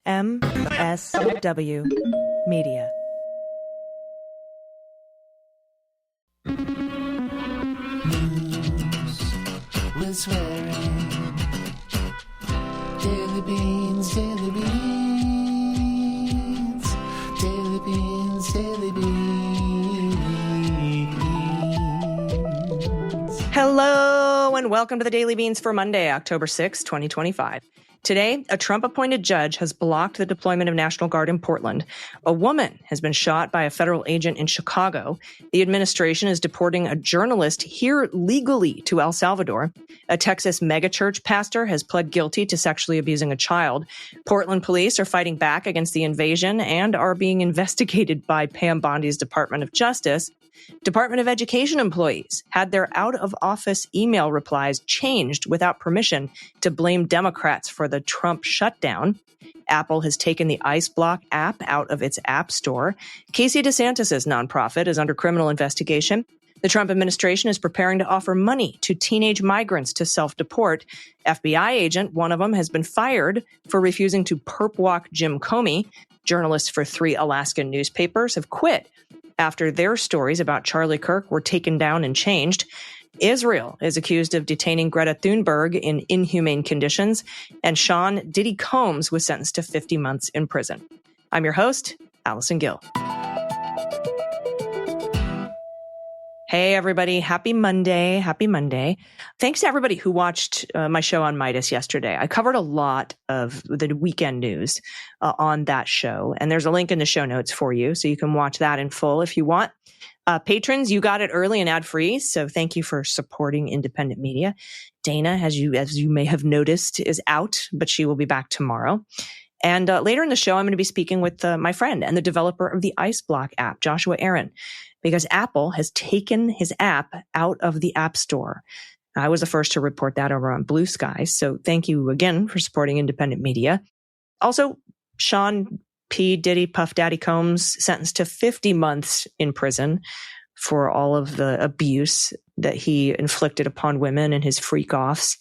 MSW Media. News with swearing. Daily beans, daily beans. Daily beans, daily beans. Hello and welcome to the Daily Beans for Monday, October 6, 2025. Today, a Trump-appointed judge has blocked the deployment of National Guard in Portland. A woman has been shot by a federal agent in Chicago. The administration is deporting a journalist here legally to El Salvador. A Texas megachurch pastor has pled guilty to sexually abusing a child. Portland police are fighting back against the invasion and are being investigated by Pam Bondi's Department of Justice. Department of Education employees had their out-of-office email replies changed without permission to blame Democrats for the Trump shutdown. Apple has taken the ICEBlock app out of its app store. Casey DeSantis' nonprofit is under criminal investigation. The Trump administration is preparing to offer money to teenage migrants to self-deport. FBI agent, one of them, has been fired for refusing to perp walk Jim Comey. Journalists for 3 Alaskan newspapers have quit after their stories about Charlie Kirk were taken down and changed. Israel is accused of detaining Greta Thunberg in inhumane conditions, and Sean Diddy Combs was sentenced to 50 months in prison. I'm your host, Allison Gill. Hey, everybody. Happy Monday. Happy Monday. Thanks to everybody who watched my show on Midas yesterday. I covered a lot of the weekend news on that show, and there's a link in the show notes for you, so you can watch that in full if you want. Patrons, you got it early and ad-free, so thank you for supporting independent media. Dana, as you may have noticed, is out, but she will be back tomorrow. And later in the show, I'm going to be speaking with my friend and the developer of the ICEBlock app, Joshua Aaron, because Apple has taken his app out of the App Store. I was the first to report that over on Blue Sky, so thank you again for supporting independent media. Also, Sean P. Diddy Puff Daddy Combs sentenced to 50 months in prison for all of the abuse that he inflicted upon women and his freak-offs.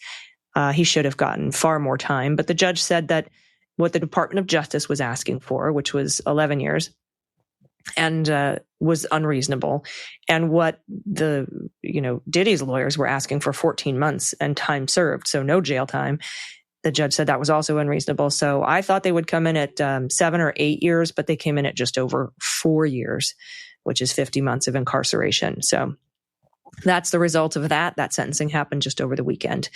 He should have gotten far more time, but the judge said that what the Department of Justice was asking for, which was 11 years, and was unreasonable. And what Diddy's lawyers were asking for 14 months and time served, so no jail time. The judge said that was also unreasonable. So I thought they would come in at 7 or 8 years, but they came in at just over 4 years, which is 50 months of incarceration. So that's the result of that. That sentencing happened just over the weekend.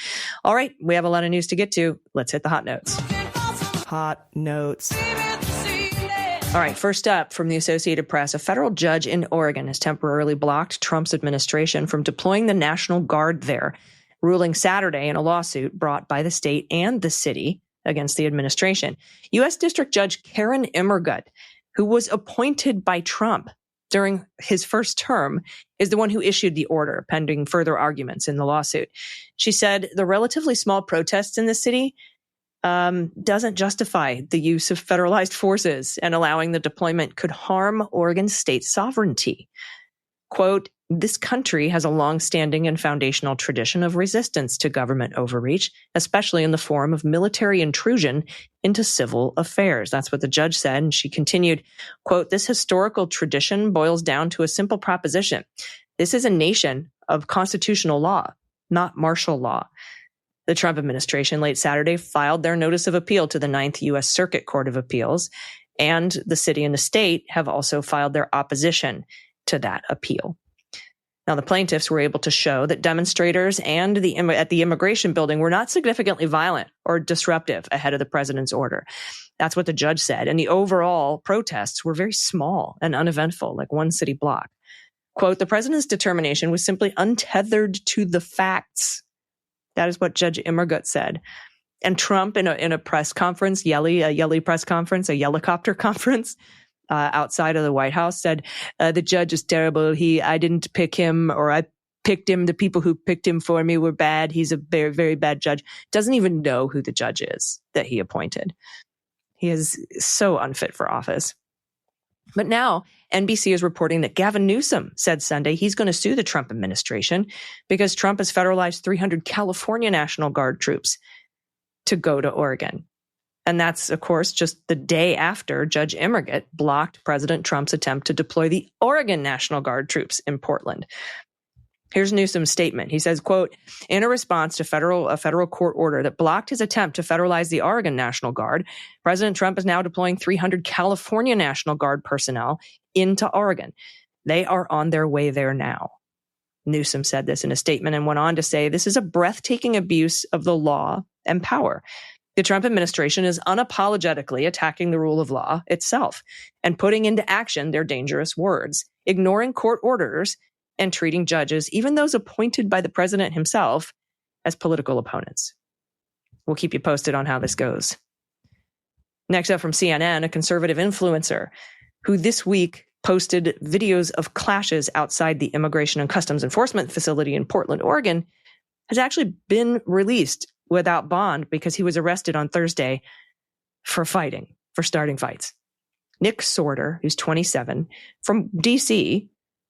All right, we have a lot of news to get to. Let's hit the hot notes. Hot notes. All right, first up from the Associated Press, a federal judge in Oregon has temporarily blocked Trump's administration from deploying the National Guard there, ruling Saturday in a lawsuit brought by the state and the city against the administration. U.S. District Judge Karen Immergut, who was appointed by Trump during his first term, is the one who issued the order, pending further arguments in the lawsuit. She said the relatively small protests in the city doesn't justify the use of federalized forces, and allowing the deployment could harm Oregon's state sovereignty. Quote, this country has a long-standing and foundational tradition of resistance to government overreach, especially in the form of military intrusion into civil affairs. That's what the judge said. And she continued, quote, this historical tradition boils down to a simple proposition. This is a nation of constitutional law, not martial law. The Trump administration late Saturday filed their notice of appeal to the 9th U.S. Circuit Court of Appeals, and the city and the state have also filed their opposition to that appeal. Now, the plaintiffs were able to show that demonstrators and at the immigration building were not significantly violent or disruptive ahead of the president's order. That's what the judge said. And the overall protests were very small and uneventful, like one city block. Quote, the president's determination was simply untethered to the facts. That is what Judge Immergut said. And Trump, in a press conference, a yelly press conference, a helicopter conference outside of the White House, said, the judge is terrible. I didn't pick him, or I picked him. The people who picked him for me were bad. He's a very, very bad judge. Doesn't even know who the judge is that he appointed. He is so unfit for office. But now NBC is reporting that Gavin Newsom said Sunday he's going to sue the Trump administration because Trump has federalized 300 California National Guard troops to go to Oregon. And that's, of course, just the day after Judge Emmeritt blocked President Trump's attempt to deploy the Oregon National Guard troops in Portland. Here's Newsom's statement. He says, quote, in a response to a federal court order that blocked his attempt to federalize the Oregon National Guard, President Trump is now deploying 300 California National Guard personnel into Oregon. They are on their way there now. Newsom said this in a statement and went on to say, this is a breathtaking abuse of the law and power. The Trump administration is unapologetically attacking the rule of law itself and putting into action their dangerous words, ignoring court orders and treating judges, even those appointed by the president himself, as political opponents. We'll keep you posted on how this goes. Next up from CNN, a conservative influencer who this week posted videos of clashes outside the Immigration and Customs Enforcement facility in Portland, Oregon, has actually been released without bond because he was arrested on Thursday for starting fights. Nick Sorter, who's 27, from D.C.,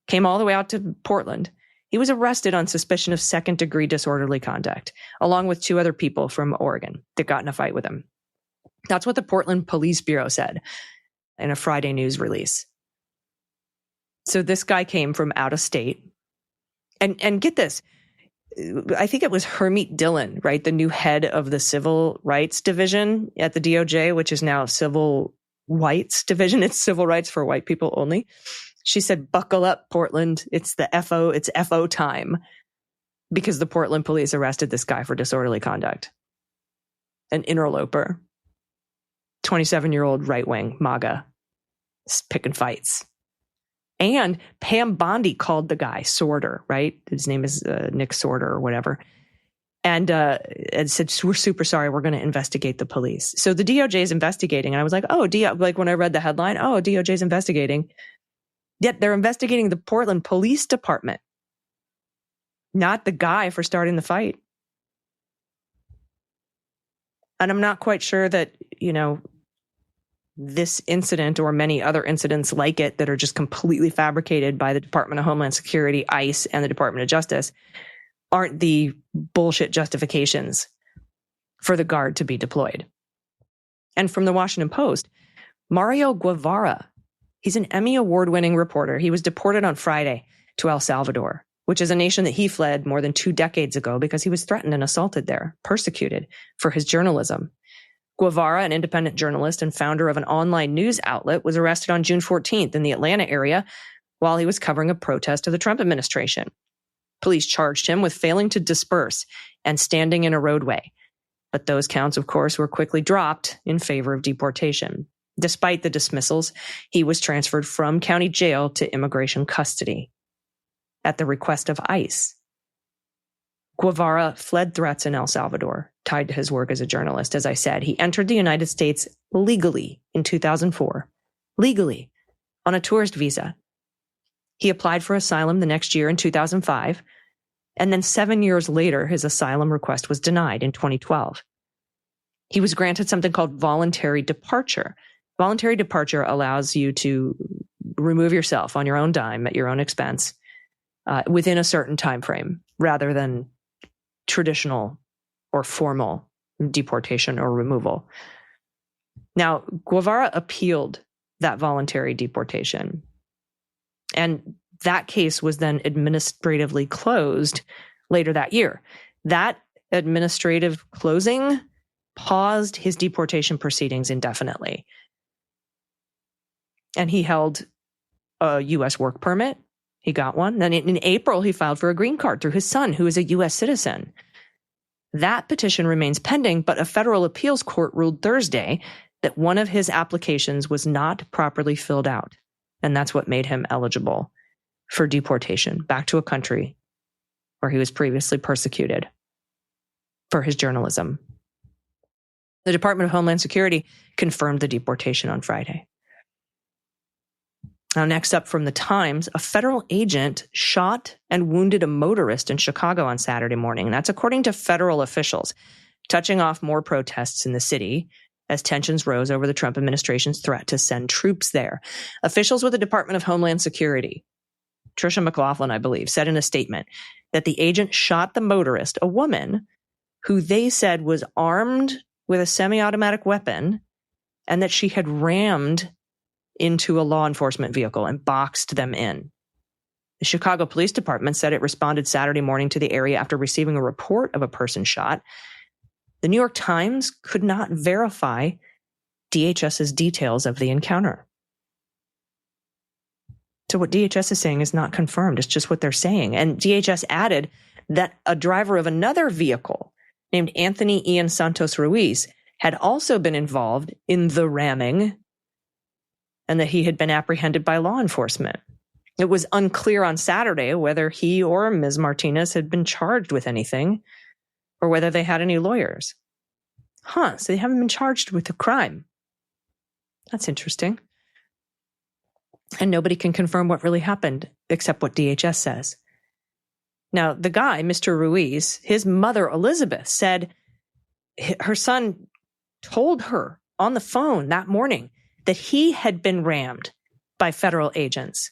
came all the way out to Portland. He was arrested on suspicion of second-degree disorderly conduct, along with 2 other people from Oregon that got in a fight with him. That's what the Portland Police Bureau said in a Friday news release. So this guy came from out of state. And get this, I think it was Hermeet Dillon, right? The new head of the Civil Rights Division at the DOJ, which is now Civil Whites Division. It's civil rights for white people only. She said, buckle up, Portland. It's FO time, because the Portland police arrested this guy for disorderly conduct. An interloper, 27-year-old right-wing MAGA, picking fights. And Pam Bondi called the guy Sorter, right? His name is Nick Sorter or whatever. And said, we're super sorry. We're going to investigate the police. So the DOJ is investigating. And I was like, like when I read the headline, DOJ is investigating. Yet they're investigating the Portland Police Department, not the guy for starting the fight. And I'm not quite sure that, this incident or many other incidents like it that are just completely fabricated by the Department of Homeland Security, ICE, and the Department of Justice aren't the bullshit justifications for the Guard to be deployed. And from the Washington Post, Mario Guevara, he's an Emmy Award-winning reporter. He was deported on Friday to El Salvador, which is a nation that he fled more than 2 decades ago because he was threatened and assaulted there, persecuted for his journalism. Guevara, an independent journalist and founder of an online news outlet, was arrested on June 14th in the Atlanta area while he was covering a protest of the Trump administration. Police charged him with failing to disperse and standing in a roadway. But those counts, of course, were quickly dropped in favor of deportation. Despite the dismissals, he was transferred from county jail to immigration custody at the request of ICE. Guevara fled threats in El Salvador, tied to his work as a journalist. As I said, he entered the United States legally in 2004, legally, on a tourist visa. He applied for asylum the next year in 2005, and then 7 years later, his asylum request was denied in 2012. He was granted something called voluntary departure. Voluntary departure allows you to remove yourself on your own dime at your own expense within a certain time frame, rather than traditional or formal deportation or removal. Now, Guevara appealed that voluntary deportation, and that case was then administratively closed later that year. That administrative closing paused his deportation proceedings indefinitely. And he held a U.S. work permit. He got one. Then in April, he filed for a green card through his son, who is a U.S. citizen. That petition remains pending, but a federal appeals court ruled Thursday that one of his applications was not properly filled out. And that's what made him eligible for deportation back to a country where he was previously persecuted for his journalism. The Department of Homeland Security confirmed the deportation on Friday. Now, next up from the Times, a federal agent shot and wounded a motorist in Chicago on Saturday morning. That's according to federal officials, touching off more protests in the city as tensions rose over the Trump administration's threat to send troops there. Officials with the Department of Homeland Security, Tricia McLaughlin, I believe, said in a statement that the agent shot the motorist, a woman, who they said was armed with a semi-automatic weapon and that she had rammed into a law enforcement vehicle and boxed them in. The Chicago Police Department said it responded Saturday morning to the area after receiving a report of a person shot. The New York Times could not verify DHS's details of the encounter. So what DHS is saying is not confirmed. It's just what they're saying. And DHS added that a driver of another vehicle named Anthony Ian Santos Ruiz had also been involved in the ramming and that he had been apprehended by law enforcement. It was unclear on Saturday whether he or Ms. Martinez had been charged with anything or whether they had any lawyers. So they haven't been charged with a crime. That's interesting. And nobody can confirm what really happened except what DHS says. Now, the guy, Mr. Ruiz, his mother, Elizabeth, said her son told her on the phone that morning that he had been rammed by federal agents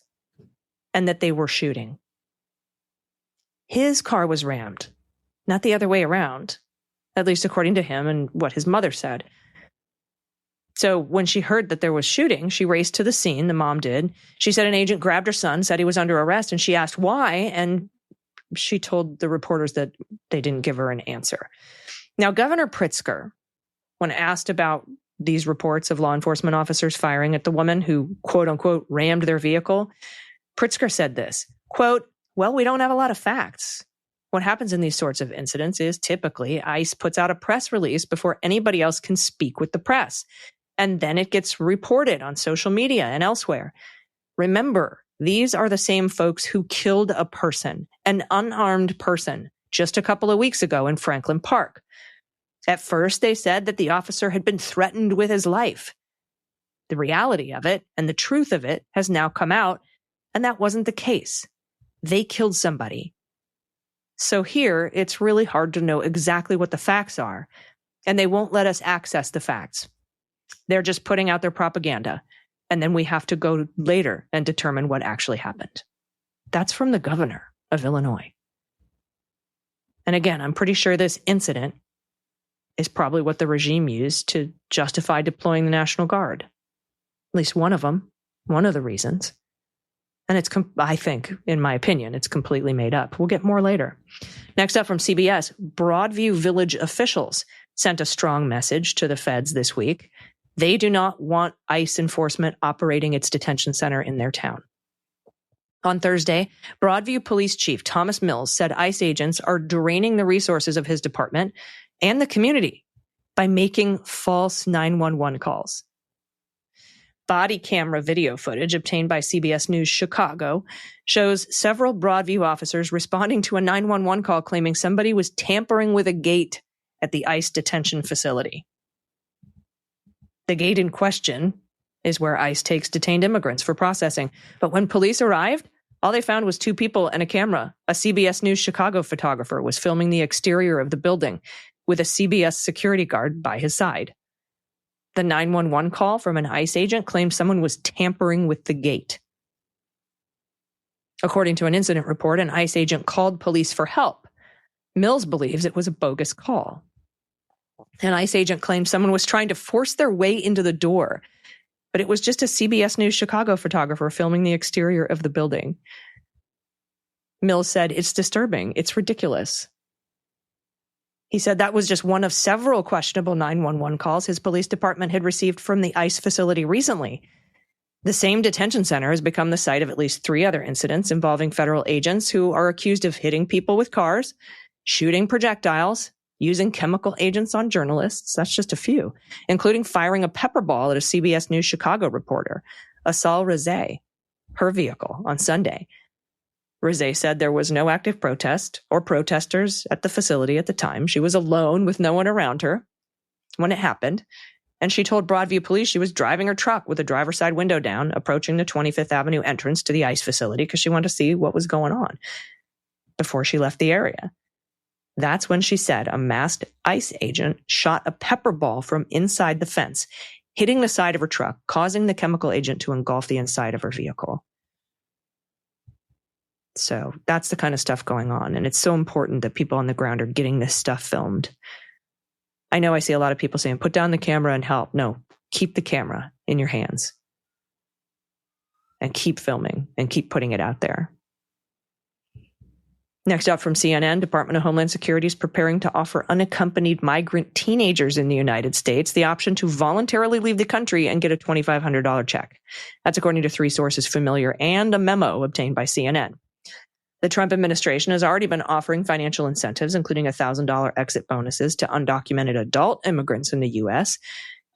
and that they were shooting. His car was rammed, not the other way around, at least according to him and what his mother said. So when she heard that there was shooting, she raced to the scene, the mom did. She said an agent grabbed her son, said he was under arrest, and she asked why, and she told the reporters that they didn't give her an answer. Now, Governor Pritzker, when asked about these reports of law enforcement officers firing at the woman who, quote unquote, rammed their vehicle, Pritzker said this, quote, "Well, we don't have a lot of facts. What happens in these sorts of incidents is typically ICE puts out a press release before anybody else can speak with the press. And then it gets reported on social media and elsewhere. Remember, these are the same folks who killed a person, an unarmed person, just a couple of weeks ago in Franklin Park. At first, they said that the officer had been threatened with his life. The reality of it and the truth of it has now come out, and that wasn't the case. They killed somebody. So here, it's really hard to know exactly what the facts are, and they won't let us access the facts. They're just putting out their propaganda, and then we have to go later and determine what actually happened." That's from the governor of Illinois. And again, I'm pretty sure this incident is probably what the regime used to justify deploying the National Guard. At least one of them, one of the reasons. And it's, I think, in my opinion, it's completely made up. We'll get more later. Next up from CBS, Broadview Village officials sent a strong message to the feds this week. They do not want ICE enforcement operating its detention center in their town. On Thursday, Broadview Police Chief Thomas Mills said ICE agents are draining the resources of his department and the community by making false 911 calls. Body camera video footage obtained by CBS News Chicago shows several Broadview officers responding to a 911 call claiming somebody was tampering with a gate at the ICE detention facility. The gate in question is where ICE takes detained immigrants for processing. But when police arrived, all they found was two people and a camera. A CBS News Chicago photographer was filming the exterior of the building with a CBS security guard by his side. The 911 call from an ICE agent claimed someone was tampering with the gate. According to an incident report, an ICE agent called police for help. Mills believes it was a bogus call. An ICE agent claimed someone was trying to force their way into the door, but it was just a CBS News Chicago photographer filming the exterior of the building. Mills said, "It's disturbing. It's ridiculous." He said that was just one of several questionable 911 calls his police department had received from the ICE facility recently. The same detention center has become the site of at least 3 other incidents involving federal agents who are accused of hitting people with cars, shooting projectiles, using chemical agents on journalists, that's just a few, including firing a pepper ball at a CBS News Chicago reporter, Asal Razay, her vehicle, on Sunday. Razay said there was no active protest or protesters at the facility at the time. She was alone with no one around her when it happened, and she told Broadview police she was driving her truck with the driver's side window down, approaching the 25th Avenue entrance to the ICE facility because she wanted to see what was going on before she left the area. That's when she said a masked ICE agent shot a pepper ball from inside the fence, hitting the side of her truck, causing the chemical agent to engulf the inside of her vehicle. So that's the kind of stuff going on. And it's so important that people on the ground are getting this stuff filmed. I know I see a lot of people saying, put down the camera and help. No, keep the camera in your hands and keep filming and keep putting it out there. Next up from CNN, Department of Homeland Security is preparing to offer unaccompanied migrant teenagers in the United States the option to voluntarily leave the country and get a $2,500 check. That's according to 3 sources familiar and a memo obtained by CNN. The Trump administration has already been offering financial incentives, including $1,000 exit bonuses to undocumented adult immigrants in the U.S.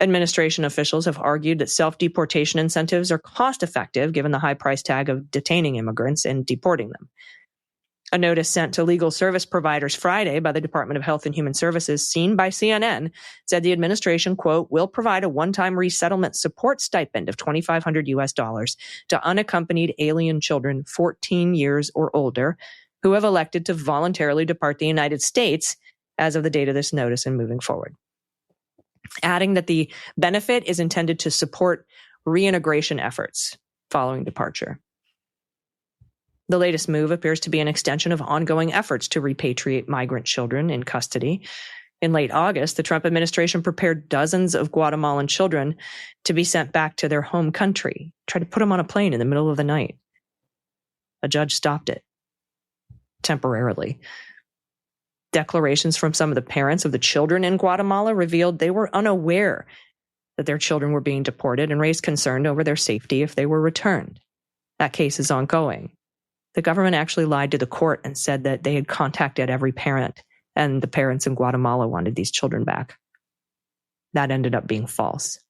Administration officials have argued that self-deportation incentives are cost-effective given the high price tag of detaining immigrants and deporting them. A notice sent to legal service providers Friday by the Department of Health and Human Services, seen by CNN, said the administration, quote, will provide a one-time resettlement support stipend of $2,500 US to unaccompanied alien children 14 years or older who have elected to voluntarily depart the United States as of the date of this notice and moving forward. Adding that the benefit is intended to support reintegration efforts following departure. The latest move appears to be an extension of ongoing efforts to repatriate migrant children in custody. In late August, the Trump administration prepared dozens of Guatemalan children to be sent back to their home country, tried to put them on a plane in the middle of the night. A judge stopped it temporarily. Declarations from some of the parents of the children in Guatemala revealed they were unaware that their children were being deported and raised concern over their safety if they were returned. That case is ongoing. The government actually lied to the court and said that they had contacted every parent and the parents in Guatemala wanted these children back. That ended up being false.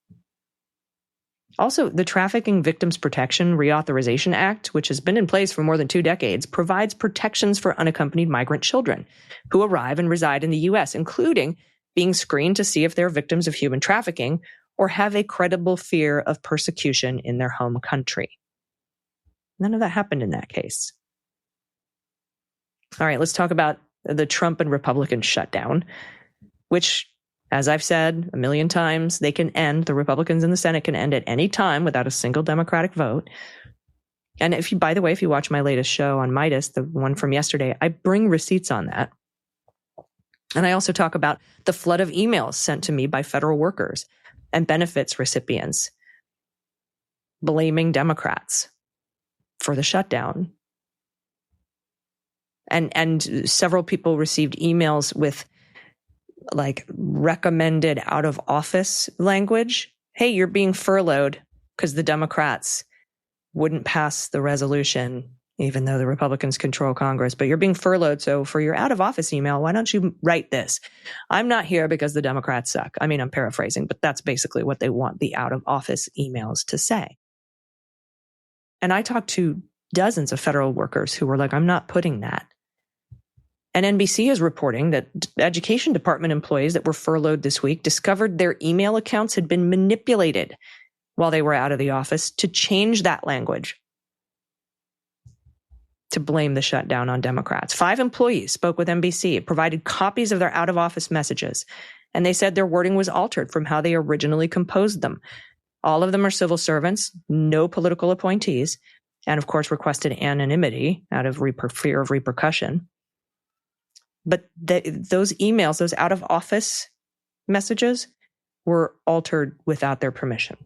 Also, the Trafficking Victims Protection Reauthorization Act, which has been in place for more than 2 decades, provides protections for unaccompanied migrant children who arrive and reside in the U.S., including being screened to see if they're victims of human trafficking or have a credible fear of persecution in their home country. None of that happened in that case. All right, let's talk about the Trump and Republican shutdown, which, as I've said a million times, they can end, the Republicans in the Senate can end at any time without a single Democratic vote. And if you, by the way, if you watch my latest show on Midas, the one from yesterday, I bring receipts on that. And I also talk about the flood of emails sent to me by federal workers and benefits recipients blaming Democrats for the shutdown. And several people received emails with like recommended out of office language. Hey, you're being furloughed because the Democrats wouldn't pass the resolution, even though the Republicans control Congress, but you're being furloughed. So for your out of office email, why don't you write this? I'm not here because the Democrats suck. I mean, I'm paraphrasing, but that's basically what they want the out of office emails to say. And I talked to dozens of federal workers who were like, I'm not putting that. And NBC is reporting that education department employees that were furloughed this week discovered their email accounts had been manipulated while they were out of the office to change that language to blame the shutdown on Democrats. 5 employees spoke with NBC, provided copies of their out of office messages, and they said their wording was altered from how they originally composed them. All of them are civil servants, no political appointees, and of course requested anonymity out of fear of repercussion. But those emails, those out of office messages were altered without their permission.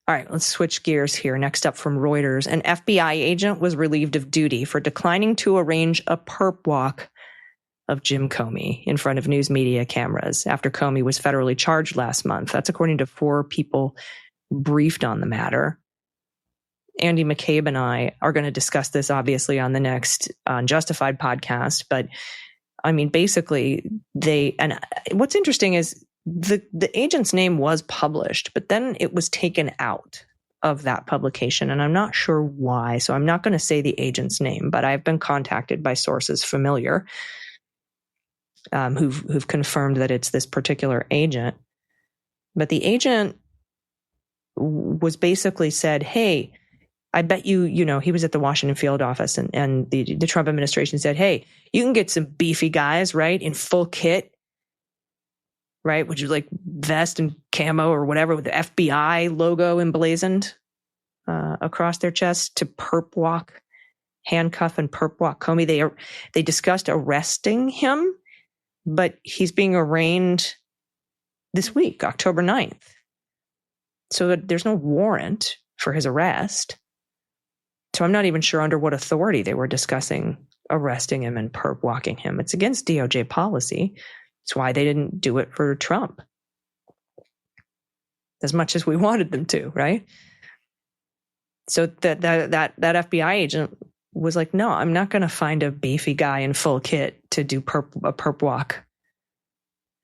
All right, let's switch gears here. Next up from Reuters, an FBI agent was relieved of duty for declining to arrange a perp walk of Jim Comey in front of news media cameras after Comey was federally charged last month. That's according to 4 people briefed on the matter. Andy McCabe and I are going to discuss this obviously on the next Unjustified podcast. But I mean, basically and what's interesting is the agent's name was published, but then it was taken out of that publication. And I'm not sure why. So I'm not going to say the agent's name, but I've been contacted by sources familiar who've confirmed that it's this particular agent. But the agent was basically said, hey, I bet he was at the Washington field office and the Trump administration said, hey, you can get some beefy guys, right, in full kit, right, which is like vest and camo or whatever with the FBI logo emblazoned across their chest to perp walk, handcuff and perp walk Comey. They discussed arresting him but he's being arraigned this week, October 9th. So there's no warrant for his arrest. So I'm not even sure under what authority they were discussing arresting him and perp walking him. It's against DOJ policy. It's why they didn't do it for Trump, as much as we wanted them to, right? So that FBI agent was like, no, I'm not going to find a beefy guy in full kit to do a perp walk.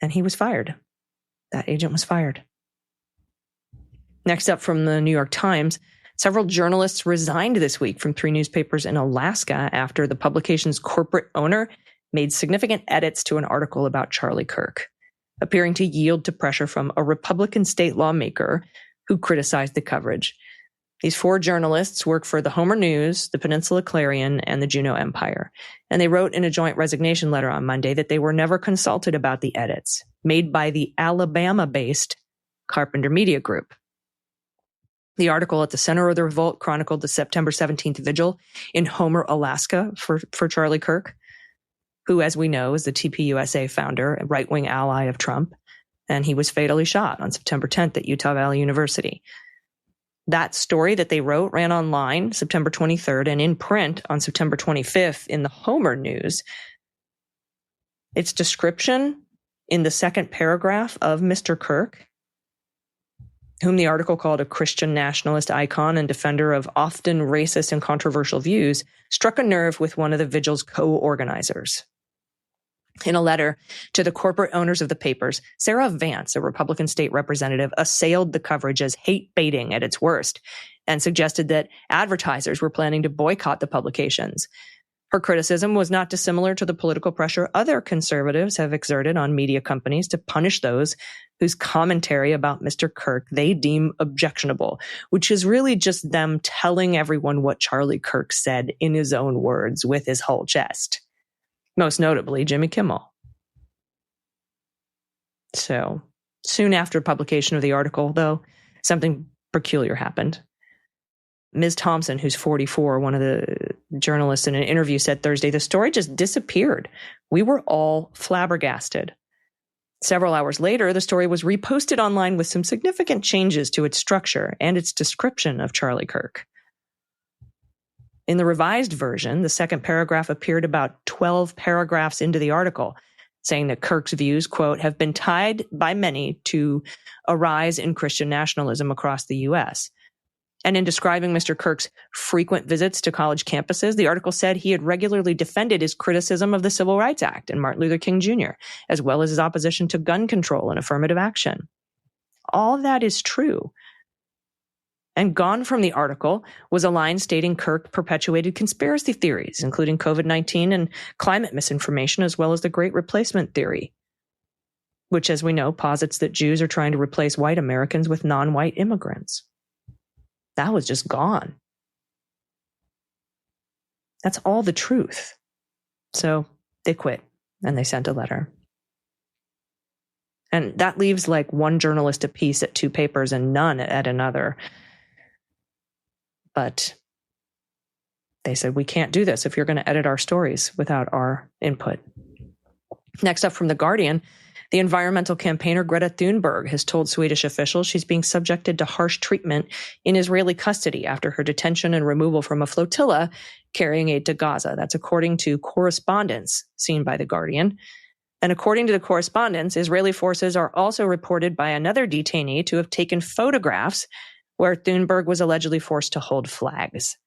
And he was fired. That agent was fired. Next up from the New York Times, several journalists resigned this week from 3 newspapers in Alaska after the publication's corporate owner made significant edits to an article about Charlie Kirk, appearing to yield to pressure from a Republican state lawmaker who criticized the coverage. These 4 journalists work for the Homer News, the Peninsula Clarion, and the Juneau Empire. And they wrote in a joint resignation letter on Monday that they were never consulted about the edits made by the Alabama-based Carpenter Media Group. The article at the center of the revolt chronicled the September 17th vigil in Homer, Alaska for Charlie Kirk, who, as we know, is the TPUSA founder, a right-wing ally of Trump, and he was fatally shot on September 10th at Utah Valley University. That story that they wrote ran online September 23rd and in print on September 25th in the Homer News. Its description in the second paragraph of Mr. Kirk, whom the article called a Christian nationalist icon and defender of often racist and controversial views, struck a nerve with one of the vigil's co-organizers. In a letter to the corporate owners of the papers, Sarah Vance, a Republican state representative, assailed the coverage as hate-baiting at its worst and suggested that advertisers were planning to boycott the publications. Her criticism was not dissimilar to the political pressure other conservatives have exerted on media companies to punish those whose commentary about Mr. Kirk they deem objectionable, which is really just them telling everyone what Charlie Kirk said in his own words with his whole chest. Most notably, Jimmy Kimmel. So, soon after publication of the article, though, something peculiar happened. Ms. Thompson, who's 44, one of the journalists in an interview said Thursday, the story just disappeared. We were all flabbergasted. Several hours later, the story was reposted online with some significant changes to its structure and its description of Charlie Kirk. In the revised version, the second paragraph appeared about 12 paragraphs into the article, saying that Kirk's views, quote, have been tied by many to a rise in Christian nationalism across the U.S. And in describing Mr. Kirk's frequent visits to college campuses, the article said he had regularly defended his criticism of the Civil Rights Act and Martin Luther King Jr., as well as his opposition to gun control and affirmative action. All that is true. And gone from the article was a line stating Kirk perpetuated conspiracy theories, including COVID-19 and climate misinformation, as well as the Great Replacement theory, which, as we know, posits that Jews are trying to replace white Americans with non-white immigrants. That was just gone. That's all the truth. So they quit and they sent a letter. And that leaves like one journalist apiece at 2 papers and none at another. But they said, we can't do this if you're going to edit our stories without our input. Next up from The Guardian, the environmental campaigner Greta Thunberg has told Swedish officials she's being subjected to harsh treatment in Israeli custody after her detention and removal from a flotilla carrying aid to Gaza. That's according to correspondence seen by The Guardian. And according to the correspondence, Israeli forces are also reported by another detainee to have taken photographs where Thunberg was allegedly forced to hold flags.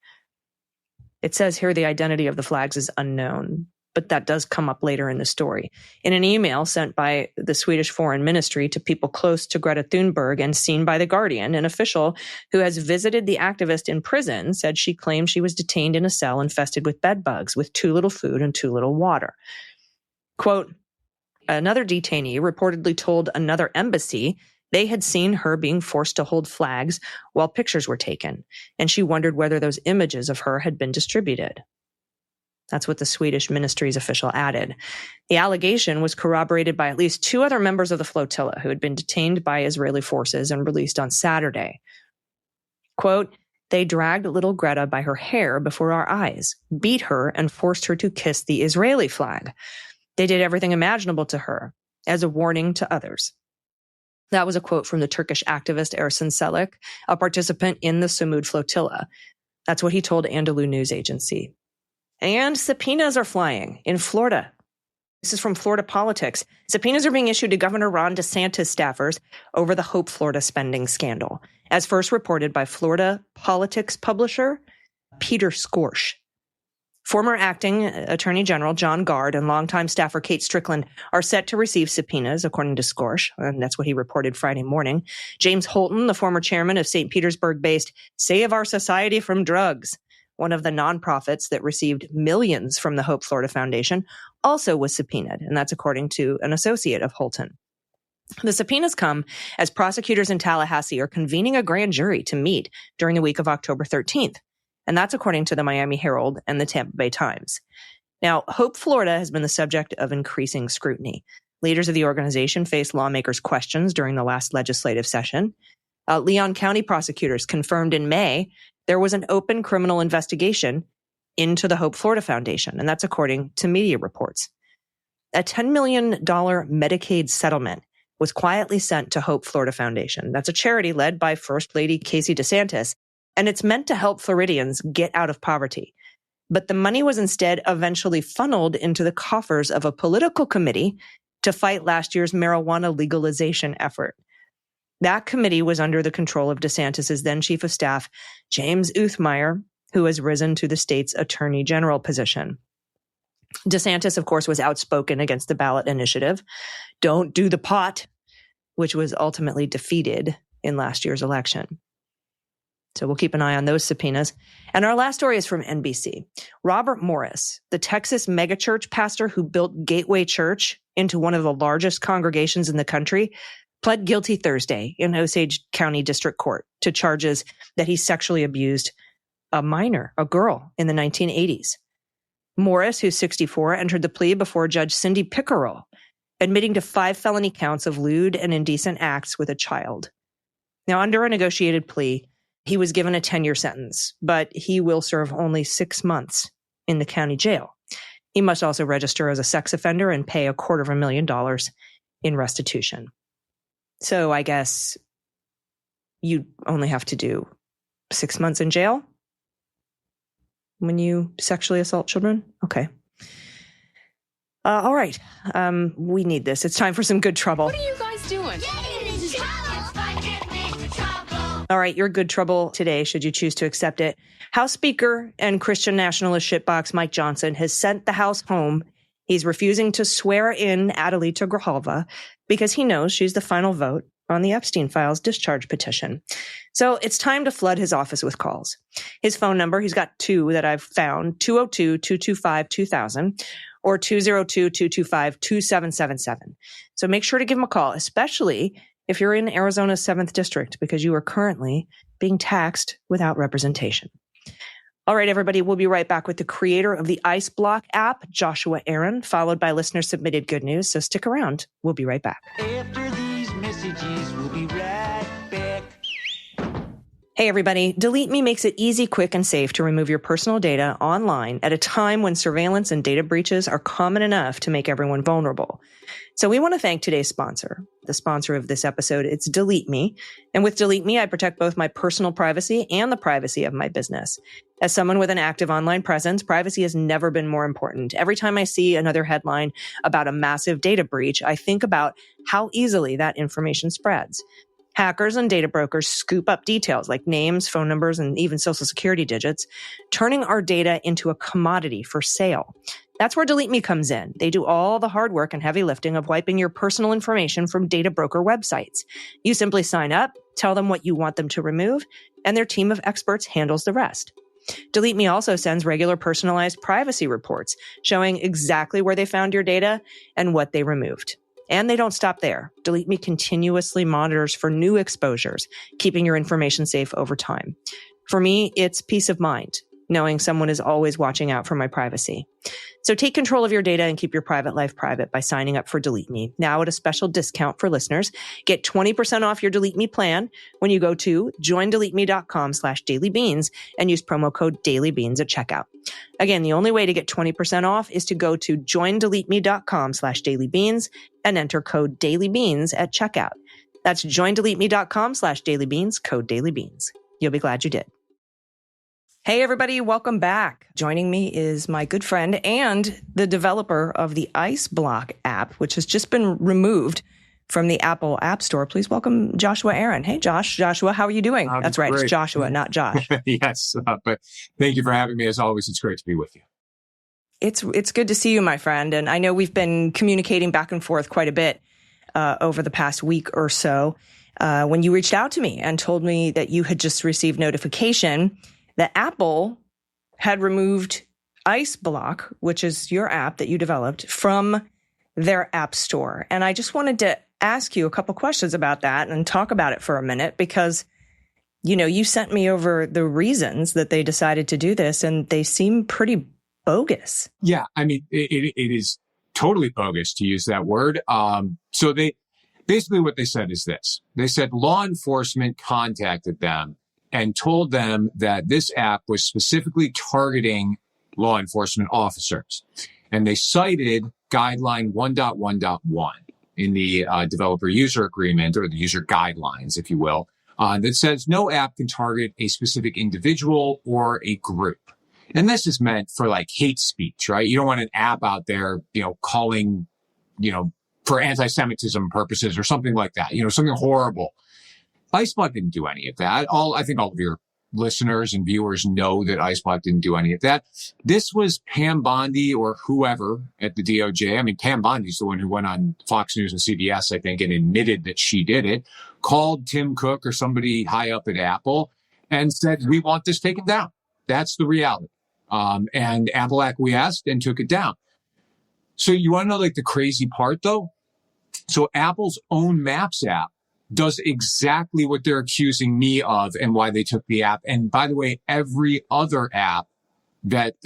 It says here the identity of the flags is unknown, but that does come up later in the story. In an email sent by the Swedish Foreign Ministry to people close to Greta Thunberg and seen by The Guardian, an official who has visited the activist in prison said she claimed she was detained in a cell infested with bed bugs with too little food and too little water. Quote, another detainee reportedly told another embassy they had seen her being forced to hold flags while pictures were taken, and she wondered whether those images of her had been distributed. That's what the Swedish ministry's official added. The allegation was corroborated by at least 2 other members of the flotilla who had been detained by Israeli forces and released on Saturday. Quote, they dragged little Greta by her hair before our eyes, beat her, and forced her to kiss the Israeli flag. They did everything imaginable to her as a warning to others. That was a quote from the Turkish activist Ersin Selik, a participant in the Samud flotilla. That's what he told Anadolu News Agency. And subpoenas are flying in Florida. This is from Florida Politics. Subpoenas are being issued to Governor Ron DeSantis staffers over the Hope Florida spending scandal, as first reported by Florida Politics publisher Peter Skorsh. Former acting Attorney General John Gard and longtime staffer Kate Strickland are set to receive subpoenas, according to Skorsh, and that's what he reported Friday morning. James Holton, the former chairman of St. Petersburg-based Save Our Society from Drugs, one of the nonprofits that received millions from the Hope Florida Foundation, also was subpoenaed, and that's according to an associate of Holton. The subpoenas come as prosecutors in Tallahassee are convening a grand jury to meet during the week of October 13th. And that's according to the Miami Herald and the Tampa Bay Times. Now, Hope Florida has been the subject of increasing scrutiny. Leaders of the organization faced lawmakers' questions during the last legislative session. Leon County prosecutors confirmed in May there was an open criminal investigation into the Hope Florida Foundation, and that's according to media reports. A $10 million Medicaid settlement was quietly sent to Hope Florida Foundation. That's a charity led by First Lady Casey DeSantis, and it's meant to help Floridians get out of poverty. But the money was instead eventually funneled into the coffers of a political committee to fight last year's marijuana legalization effort. That committee was under the control of DeSantis' then chief of staff, James Uthmeyer, who has risen to the state's attorney general position. DeSantis, of course, was outspoken against the ballot initiative, Don't Do the Pot, which was ultimately defeated in last year's election. So we'll keep an eye on those subpoenas. And our last story is from NBC. Robert Morris, the Texas megachurch pastor who built Gateway Church into one of the largest congregations in the country, pled guilty Thursday in Osage County District Court to charges that he sexually abused a minor, a girl, in the 1980s. Morris, who's 64, entered the plea before Judge Cindy Pickerel, admitting to 5 felony counts of lewd and indecent acts with a child. Now, under a negotiated plea, he was given a 10-year sentence, but he will serve only 6 months in the county jail. He must also register as a sex offender and pay $250,000 in restitution. So I guess you only have to do 6 months in jail when you sexually assault children? Okay. All right. We need this. It's time for some good trouble. What are you guys doing? All right, your good trouble today, should you choose to accept it. House Speaker and Christian nationalist shitbox Mike Johnson has sent the House home. He's refusing to swear in Adelita Grijalva because he knows she's the final vote on the Epstein Files discharge petition. So it's time to flood his office with calls. His phone number, he's got 2 that I've found, 202-225-2000 or 202-225-2777. So make sure to give him a call, especially if you're in Arizona's 7th District, because you are currently being taxed without representation. All right, everybody, we'll be right back with the creator of the ICEBlock app, Joshua Aaron, followed by listener-submitted good news, so stick around. We'll be right back. After these messages, we'll be right back. Hey, everybody. Delete Me makes it easy, quick, and safe to remove your personal data online at a time when surveillance and data breaches are common enough to make everyone vulnerable. So we want to thank today's sponsor, the sponsor of this episode. It's Delete Me. And with Delete Me, I protect both my personal privacy and the privacy of my business. As someone with an active online presence, privacy has never been more important. Every time I see another headline about a massive data breach, I think about how easily that information spreads. Hackers and data brokers scoop up details like names, phone numbers, and even social security digits, turning our data into a commodity for sale. That's where Delete Me comes in. They do all the hard work and heavy lifting of wiping your personal information from data broker websites. You simply sign up, tell them what you want them to remove, and their team of experts handles the rest. Delete Me also sends regular personalized privacy reports showing exactly where they found your data and what they removed. And they don't stop there. Delete Me continuously monitors for new exposures, keeping your information safe over time. For me, it's peace of mind, knowing someone is always watching out for my privacy. So take control of your data and keep your private life private by signing up for Delete Me. Now at a special discount for listeners, get 20% off your Delete Me plan when you go to joindeleteme.com/dailybeans and use promo code dailybeans at checkout. Again, the only way to get 20% off is to go to joindeleteme.com/dailybeans and enter code dailybeans at checkout. That's joindeleteme.com/dailybeans, code dailybeans. You'll be glad you did. Hey, everybody. Welcome back. Joining me is my good friend and the developer of the ICEBlock app, which has just been removed from the Apple App Store. Please welcome Joshua Aaron. Hey, Josh. Joshua, how are you doing? That's right. Great. It's Joshua, not Josh. Yes, but thank you for having me. As always, it's great to be with you. It's good to see you, my friend. And I know we've been communicating back and forth quite a bit over the past week or so when you reached out to me and told me that you had just received notification that Apple had removed ICEBlock, which is your app that you developed, from their app store. And I just wanted to ask you a couple questions about that and talk about it for a minute because, you know, you sent me over the reasons that they decided to do this and they seem pretty bogus. Yeah, I mean, it is totally bogus to use that word. So they basically what they said is this. They said law enforcement contacted them and told them that this app was specifically targeting law enforcement officers. And they cited guideline 1.1.1 in the developer user agreement or the user guidelines, if you will, that says no app can target a specific individual or a group. And this is meant for like hate speech, right? You don't want an app out there, calling, for anti-Semitism purposes or something like that, something horrible. ICEBlock didn't do any of that. I think all of your listeners and viewers know that ICEBlock didn't do any of that. This was Pam Bondi or whoever at the DOJ. I mean, Pam Bondi's the one who went on Fox News and CBS, I think, and admitted that she did it, called Tim Cook or somebody high up at Apple and said, we want this taken down. That's the reality. And Apple acquiesced and took it down. So you want to know like the crazy part though? So Apple's own Maps app does exactly what they're accusing me of and why they took the app. And by the way, every other app that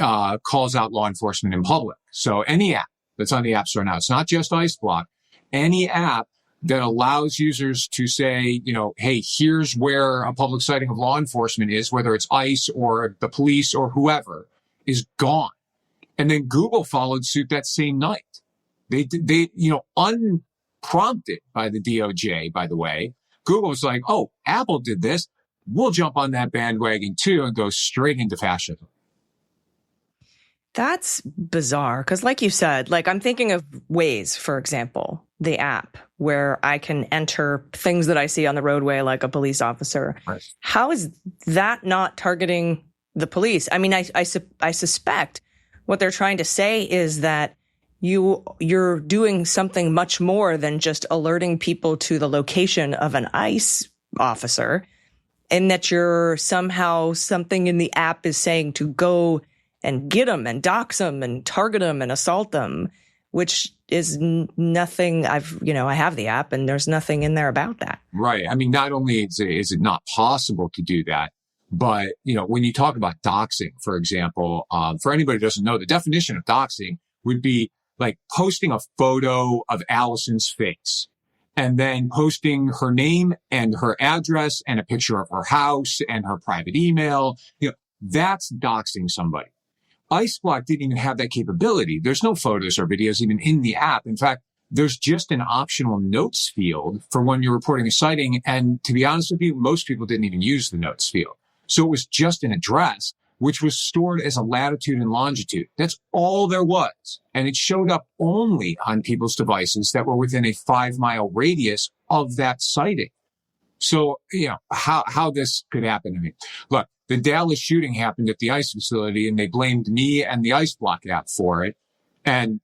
calls out law enforcement in public. So any app that's on the App Store now, it's not just ICEBlock, any app that allows users to say, hey, here's where a public sighting of law enforcement is, whether it's ICE or the police or whoever, is gone. And then Google followed suit that same night. They unprompted by the DOJ, by the way. Google was like, oh, Apple did this. We'll jump on that bandwagon too and go straight into fascism. That's bizarre. Because like you said, I'm thinking of Waze, for example, the app where I can enter things that I see on the roadway, like a police officer. Right. How is that not targeting the police? I mean, I suspect what they're trying to say is that you're doing something much more than just alerting people to the location of an ICE officer, and that you're somehow something in the app is saying to go and get them and dox them and target them and assault them, which is nothing. I have the app and there's nothing in there about that. Right. I mean, not only is it not possible to do that, but, when you talk about doxing, for example, for anybody who doesn't know, the definition of doxing would be like posting a photo of Allison's face and then posting her name and her address and a picture of her house and her private email. That's doxing somebody. ICEBlock didn't even have that capability. There's no photos or videos even in the app. In fact, there's just an optional notes field for when you're reporting a sighting. And to be honest with you, most people didn't even use the notes field. So it was just an address, which was stored as a latitude and longitude. That's all there was. And it showed up only on people's devices that were within a 5-mile radius of that sighting. So, how this could happen. I mean, look, the Dallas shooting happened at the ICE facility and they blamed me and the ICEBlock app for it. And,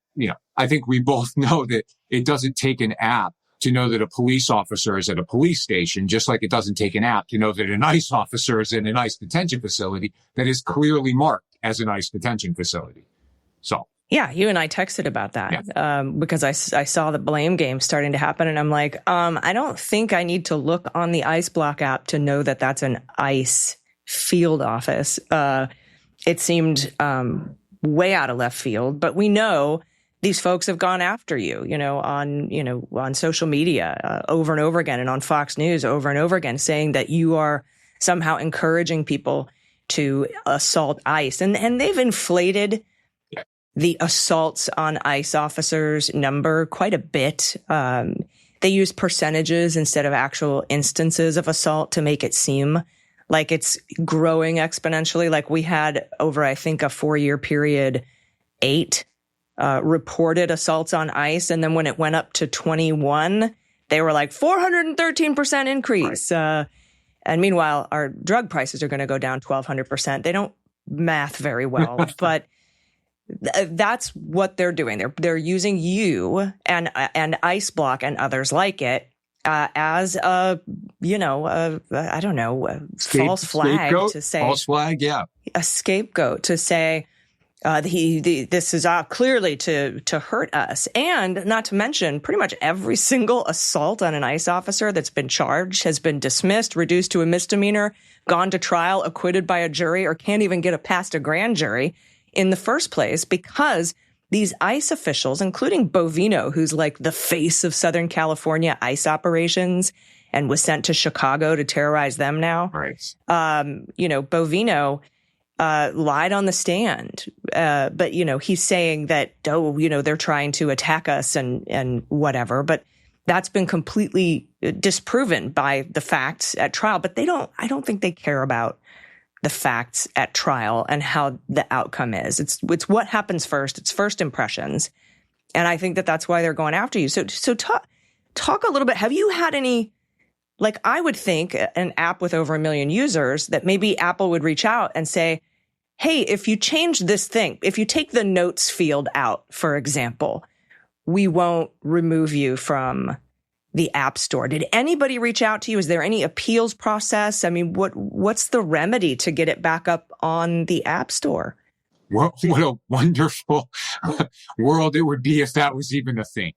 I think we both know that it doesn't take an app to know that a police officer is at a police station, just like it doesn't take an app to know that an ICE officer is in an ICE detention facility that is clearly marked as an ICE detention facility. So. Yeah, you and I texted about that because I saw the blame game starting to happen. And I'm like, I don't think I need to look on the ICEBlock app to know that that's an ICE field office. it seemed way out of left field, but we know these folks have gone after you, on social media over and over again, and on Fox News over and over again, saying that you are somehow encouraging people to assault ICE. And they've inflated the assaults on ICE officers number quite a bit. They use percentages instead of actual instances of assault to make it seem like it's growing exponentially. Like we had over, I think, a 4-year period, 8 reported assaults on ICE. And then when it went up to 21, they were like 413% increase. Right. And meanwhile, our drug prices are going to go down 1,200%. They don't math very well, but that's what they're doing. They're using you and ICEBlock and others like it as a false flag to say false flag, yeah, a scapegoat to say this is clearly to hurt us, and not to mention pretty much every single assault on an ICE officer that's been charged has been dismissed, reduced to a misdemeanor, gone to trial, acquitted by a jury, or can't even get past a grand jury in the first place because these ICE officials, including Bovino, who's like the face of Southern California ICE operations and was sent to Chicago to terrorize them now. Right. Bovino lied on the stand. But he's saying that, they're trying to attack us and whatever. But that's been completely disproven by the facts at trial. But I don't think they care about the facts at trial and how the outcome is. It's what happens first. It's first impressions. And I think that's why they're going after you. So talk a little bit. Have you had any, like I would think an app with over 1 million users that maybe Apple would reach out and say, hey, if you change this thing, if you take the notes field out, for example, we won't remove you from the App Store. Did anybody reach out to you? Is there any appeals process? I mean, what's the remedy to get it back up on the App Store? What a wonderful world it would be if that was even a thing.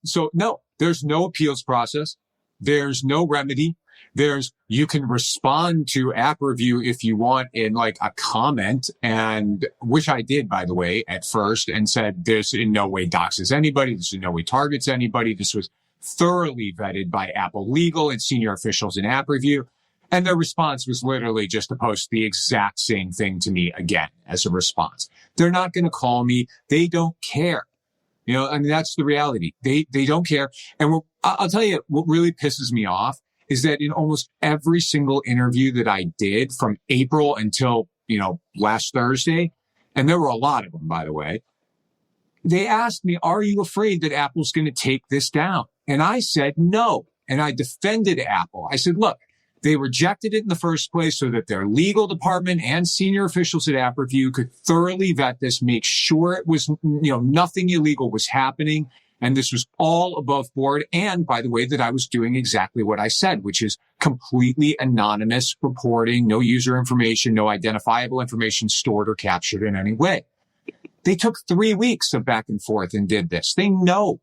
So no, there's no appeals process. There's no remedy. You can respond to app review if you want in like a comment, and which I did, by the way, at first, and said this in no way doxes anybody. This in no way targets anybody. This was thoroughly vetted by Apple legal and senior officials in app review. And their response was literally just to post the exact same thing to me again as a response. They're not going to call me. They don't care. That's the reality. They don't care. And I'll tell you what really pisses me off is that in almost every single interview that I did from April until, last Thursday, and there were a lot of them, by the way, they asked me, are you afraid that Apple's going to take this down? And I said, no. And I defended Apple. I said, look, they rejected it in the first place so that their legal department and senior officials at App Review could thoroughly vet this, make sure it was, nothing illegal was happening. And this was all above board. And by the way, that I was doing exactly what I said, which is completely anonymous reporting, no user information, no identifiable information stored or captured in any way. They took 3 weeks of back and forth and did this. They knew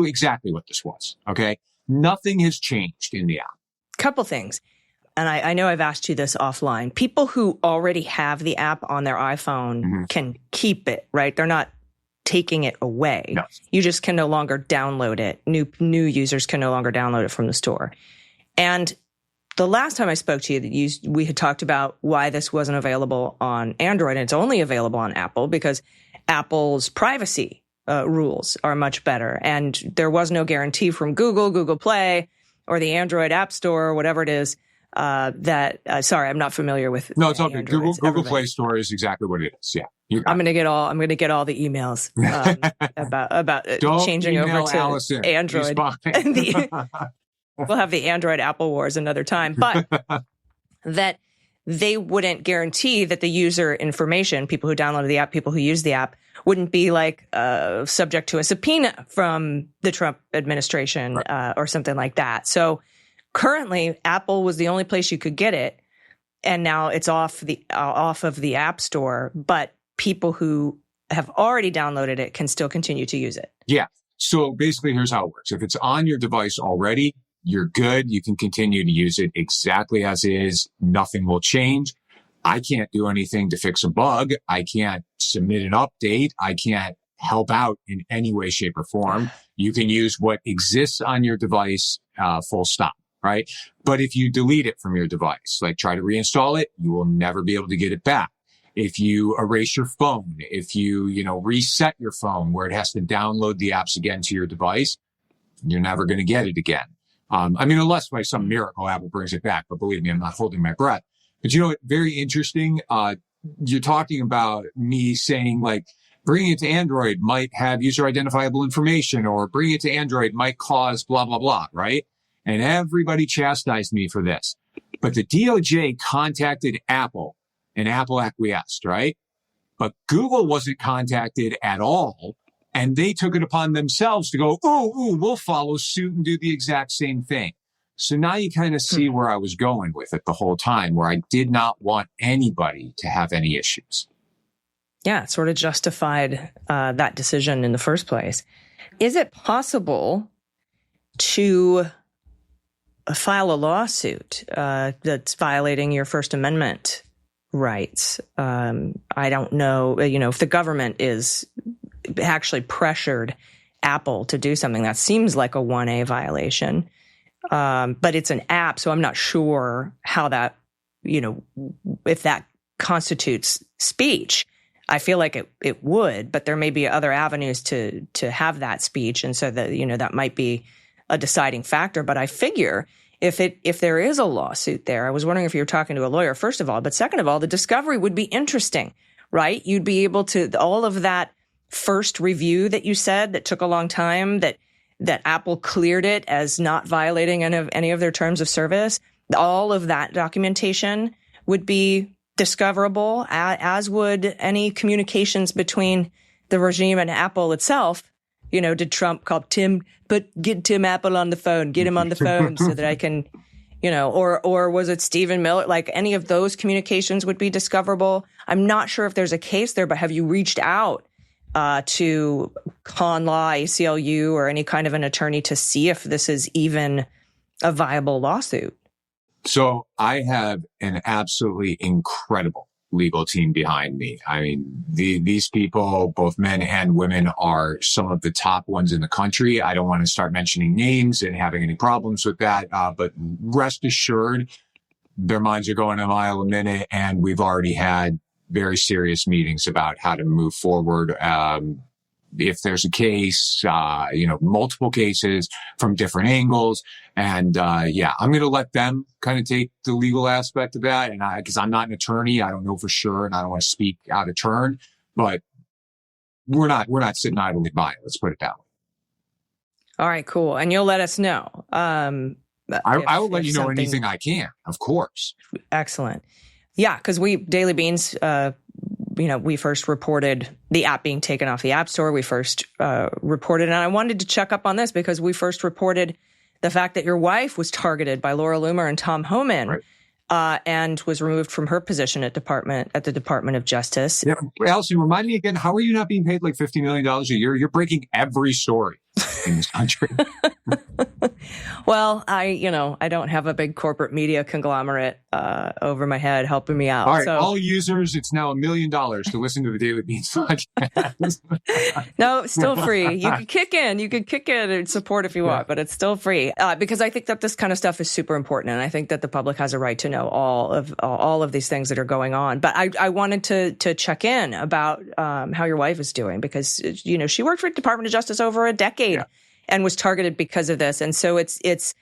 exactly what this was. Okay. Nothing has changed in the app. Couple things. And I know I've asked you this offline. People who already have the app on their iPhone can keep it, right? They're not taking it away. No. You just can no longer download it. New users can no longer download it from the store. And the last time I spoke to you, we had talked about why this wasn't available on Android, and it's only available on Apple because Apple's privacy rules are much better. And there was no guarantee from Google Play, or the Android App Store, or whatever it is, sorry, I'm not familiar with. No, it's all good. Google Play Store is exactly what it is. Yeah. I'm going to get all the emails about changing over to Allison. Android. We'll have the Android Apple wars another time, but that they wouldn't guarantee that the user information, people who downloaded the app, people who use the app, wouldn't be like subject to a subpoena from the Trump administration, right, or something like that. So currently, Apple was the only place you could get it, and now it's off of the App Store. But people who have already downloaded it can still continue to use it. Yeah. So basically, here's how it works: if it's on your device already, you're good. You can continue to use it exactly as is. Nothing will change. I can't do anything to fix a bug. I can't submit an update. I can't help out in any way, shape, or form. You can use what exists on your device, full stop, right? But if you delete it from your device, like try to reinstall it, you will never be able to get it back. If you erase your phone, if you, reset your phone where it has to download the apps again to your device, you're never going to get it again. Unless by some miracle Apple brings it back. But believe me, I'm not holding my breath. But very interesting. You're talking about me saying like, bringing it to Android might have user identifiable information, or bringing it to Android might cause blah, blah, blah, right? And everybody chastised me for this. But the DOJ contacted Apple and Apple acquiesced, right? But Google wasn't contacted at all. And they took it upon themselves to go, we'll follow suit and do the exact same thing. So now you kind of see where I was going with it the whole time, where I did not want anybody to have any issues. Yeah, it sort of justified that decision in the first place. Is it possible to file a lawsuit that's violating your First Amendment rights? I don't know, if the government is actually pressured Apple to do something that seems like a 1A violation. But it's an app, so I'm not sure how that, if that constitutes speech. I feel like it would, but there may be other avenues to have that speech. And so that, that might be a deciding factor. But I figure if there is a lawsuit there, I was wondering if you were talking to a lawyer, first of all, but second of all, the discovery would be interesting, right? You'd be able to, all of that first review that you said that took a long time, that Apple cleared it as not violating any of their terms of service, all of that documentation would be discoverable, as would any communications between the regime and Apple itself. Did Trump call get Tim Apple on the phone, get him on the phone so that I can, or was it Stephen Miller? Like any of those communications would be discoverable. I'm not sure if there's a case there, but have you reached out to Con Law, ACLU, or any kind of an attorney to see if this is even a viable lawsuit? So I have an absolutely incredible legal team behind me. I mean, these people, both men and women, are some of the top ones in the country. I don't want to start mentioning names and having any problems with that, but rest assured, their minds are going a mile a minute, and we've already had very serious meetings about how to move forward. If there's a case, multiple cases from different angles. And, I'm going to let them kind of take the legal aspect of that. And because I'm not an attorney, I don't know for sure. And I don't want to speak out of turn, but we're not sitting idly by. Let's put it that way. All right, cool. And you'll let us know. I will let you know anything I can, of course. Excellent. Yeah. Cause Daily Beans, we first reported the app being taken off the App Store. We first reported, and I wanted to check up on this because we first reported the fact that your wife was targeted by Laura Loomer and Tom Homan, right, and was removed from her position at the Department of Justice. Yeah, Allison, remind me again, how are you not being paid like $50 million a year? You're breaking every story in this country. Well, I don't have a big corporate media conglomerate over my head helping me out. All right, all users, it's now $1 million to listen to the Daily Beans podcast. No, it's still free. You can kick in and support if you want, but it's still free. Because I think that this kind of stuff is super important, and I think that the public has a right to know all of these things that are going on. But I wanted to check in about how your wife is doing, because she worked for the Department of Justice over a decade. Yeah. And was targeted because of this. And so it's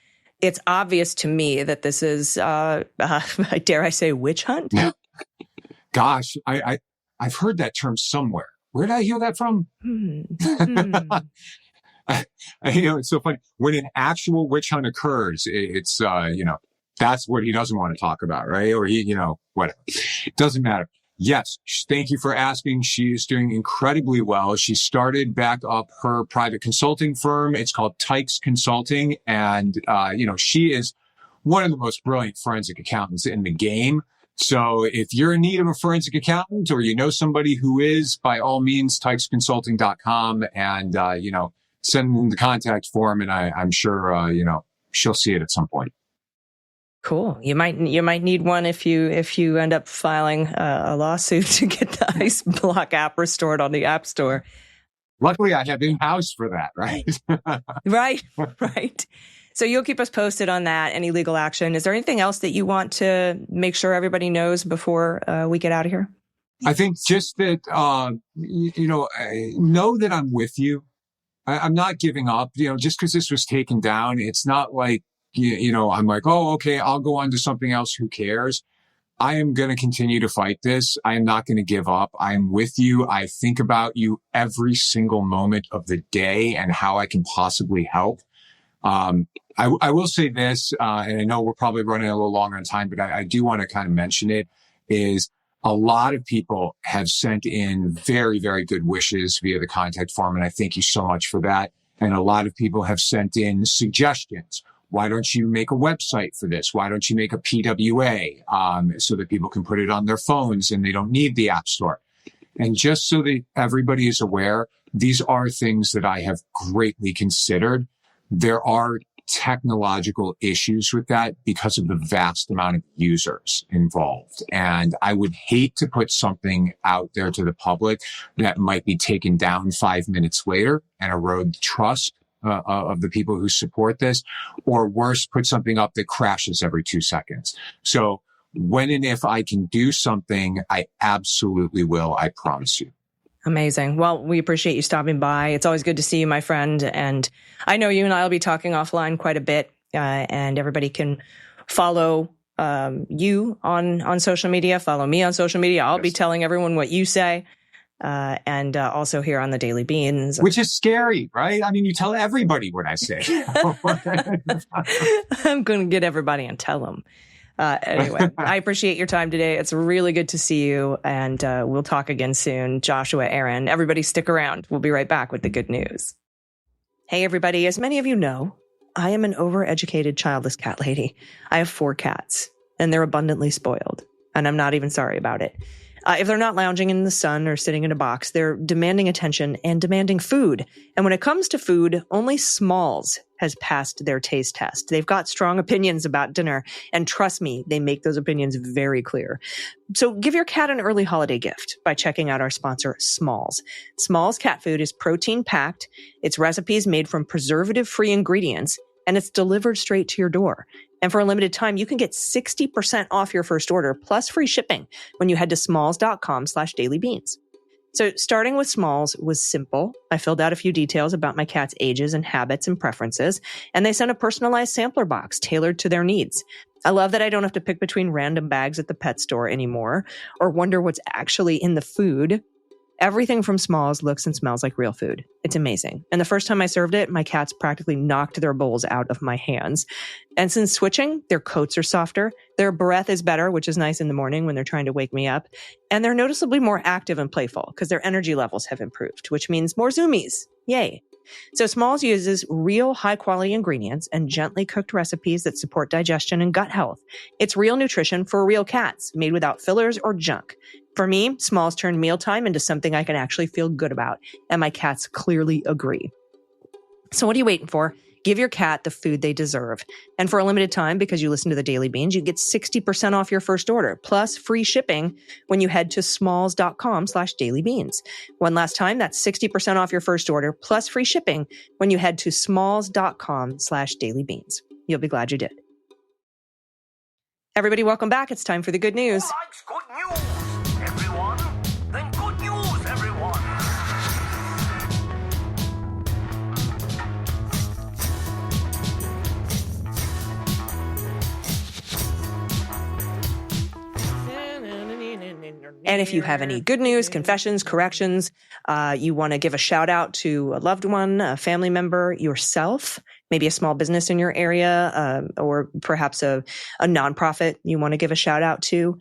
obvious to me that this is, dare I say, witch hunt? Yeah. Gosh, I've heard that term somewhere. Where did I hear that from? It's so funny. When an actual witch hunt occurs, it's, that's what he doesn't want to talk about, right? Or whatever. It doesn't matter. Yes, thank you for asking. She's doing incredibly well. She started back up her private consulting firm. It's called Tykes Consulting. And, she is one of the most brilliant forensic accountants in the game. So if you're in need of a forensic accountant, or somebody who is, by all means, tykesconsulting.com, and, send them the contact form. And I'm sure, she'll see it at some point. Cool. You might need one if you end up filing a lawsuit to get the ICEBlock app restored on the App Store. Luckily, I have in-house for that, right? Right. So you'll keep us posted on that, any legal action. Is there anything else that you want to make sure everybody knows before we get out of here? I think just that, know that I'm with you. I'm not giving up, just because this was taken down. It's not like, I'm like, oh, okay, I'll go on to something else. Who cares? I am going to continue to fight this. I am not going to give up. I'm with you. I think about you every single moment of the day and how I can possibly help. I will say this, and I know we're probably running a little longer on time, but I do want to kind of mention it, is a lot of people have sent in very, very good wishes via the contact form, and I thank you so much for that. And a lot of people have sent in suggestions. Why don't you make a website for this? Why don't you make a PWA so that people can put it on their phones and they don't need the App Store? And just so that everybody is aware, these are things that I have greatly considered. There are technological issues with that because of the vast amount of users involved. And I would hate to put something out there to the public that might be taken down 5 minutes later and erode the trust of the people who support this, or worse, put something up that crashes every 2 seconds. So when and if I can do something, I absolutely will. I promise you. Amazing. Well, we appreciate you stopping by. It's always good to see you, my friend. And I know you and I will be talking offline quite a bit, and everybody can follow you on social media, follow me on social media. I'll be telling everyone what you say. And also here on the Daily Beans. Which is scary, right? I mean, you tell everybody what I say. I'm going to get everybody and tell them. Anyway, I appreciate your time today. It's really good to see you, and we'll talk again soon. Joshua, Aaron, everybody stick around. We'll be right back with the good news. Hey, everybody. As many of you know, I am an overeducated childless cat lady. I have 4 cats, and they're abundantly spoiled, and I'm not even sorry about it. If they're not lounging in the sun or sitting in a box, they're demanding attention and demanding food. And when it comes to food, only Smalls has passed their taste test. They've got strong opinions about dinner, and trust me, they make those opinions very clear. So give your cat an early holiday gift by checking out our sponsor, Smalls. Smalls cat food is protein-packed, its recipes made from preservative-free ingredients, and it's delivered straight to your door. And for a limited time, you can get 60% off your first order plus free shipping when you head to smalls.com/dailybeans. So starting with Smalls was simple. I filled out a few details about my cat's ages and habits and preferences, and they sent a personalized sampler box tailored to their needs. I love that I don't have to pick between random bags at the pet store anymore or wonder what's actually in the food. Everything from Smalls looks and smells like real food. It's amazing. And the first time I served it, my cats practically knocked their bowls out of my hands. And since switching, their coats are softer, their breath is better, which is nice in the morning when they're trying to wake me up, and they're noticeably more active and playful because their energy levels have improved, which means more zoomies. Yay. So Smalls uses real high-quality ingredients and gently cooked recipes that support digestion and gut health. It's real nutrition for real cats, made without fillers or junk. For me, Smalls turned mealtime into something I can actually feel good about, and my cats clearly agree. So what are you waiting for? Give your cat the food they deserve. And for a limited time, because you listen to the Daily Beans, you get 60% off your first order, plus free shipping when you head to smalls.com/dailybeans. One last time, that's 60% off your first order, plus free shipping when you head to smalls.com/dailybeans. You'll be glad you did. Everybody, welcome back. It's time for the good news. Who likes good news, everyone? Then good news, everyone. And if you have any good news, confessions, corrections, you want to give a shout out to a loved one, a family member, yourself, maybe a small business in your area, or perhaps a nonprofit you want to give a shout out to,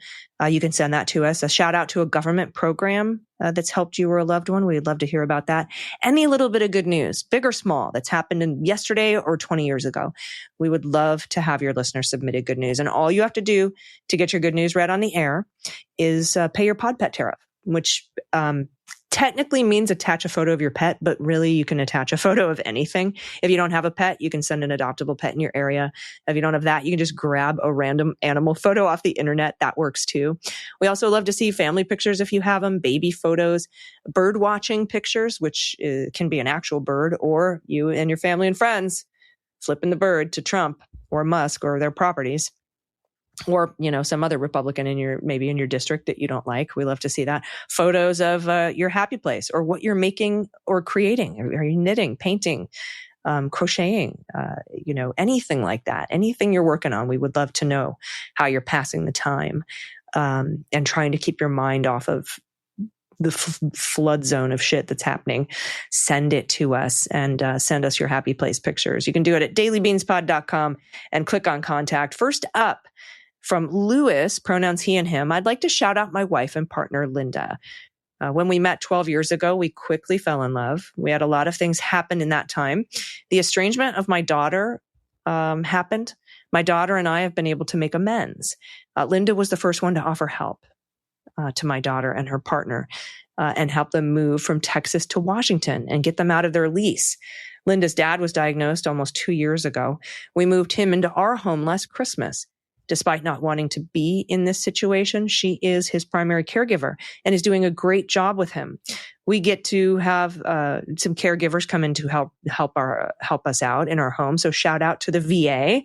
you can send that to us. A shout out to a government program that's helped you or a loved one. We'd love to hear about that. Any little bit of good news, big or small, that's happened yesterday or 20 years ago. We would love to have your listeners submitted good news. And all you have to do to get your good news read on the air is pay your pod pet tariff, which technically means attach a photo of your pet, but really you can attach a photo of anything. If you don't have a pet, you can send an adoptable pet in your area. If you don't have that, you can just grab a random animal photo off the internet. That works too. We also love to see family pictures if you have them, baby photos, bird watching pictures, which can be an actual bird, or you and your family and friends flipping the bird to Trump or Musk or their properties. Or, some other Republican maybe in your district that you don't like. We love to see that. Photos of your happy place or what you're making or creating. Are you knitting, painting, crocheting, anything like that. Anything you're working on. We would love to know how you're passing the time and trying to keep your mind off of the flood zone of shit that's happening. Send it to us and send us your happy place pictures. You can do it at dailybeanspod.com and click on contact. First up, from Lewis, pronouns he and him, I'd like to shout out my wife and partner, Linda. When we met 12 years ago, we quickly fell in love. We had a lot of things happen in that time. The estrangement of my daughter happened. My daughter and I have been able to make amends. Linda was the first one to offer help to my daughter and her partner and help them move from Texas to Washington and get them out of their lease. Linda's dad was diagnosed almost 2 years ago. We moved him into our home last Christmas. Despite not wanting to be in this situation, she is his primary caregiver and is doing a great job with him. We get to have some caregivers come in to help us out in our home. So shout out to the VA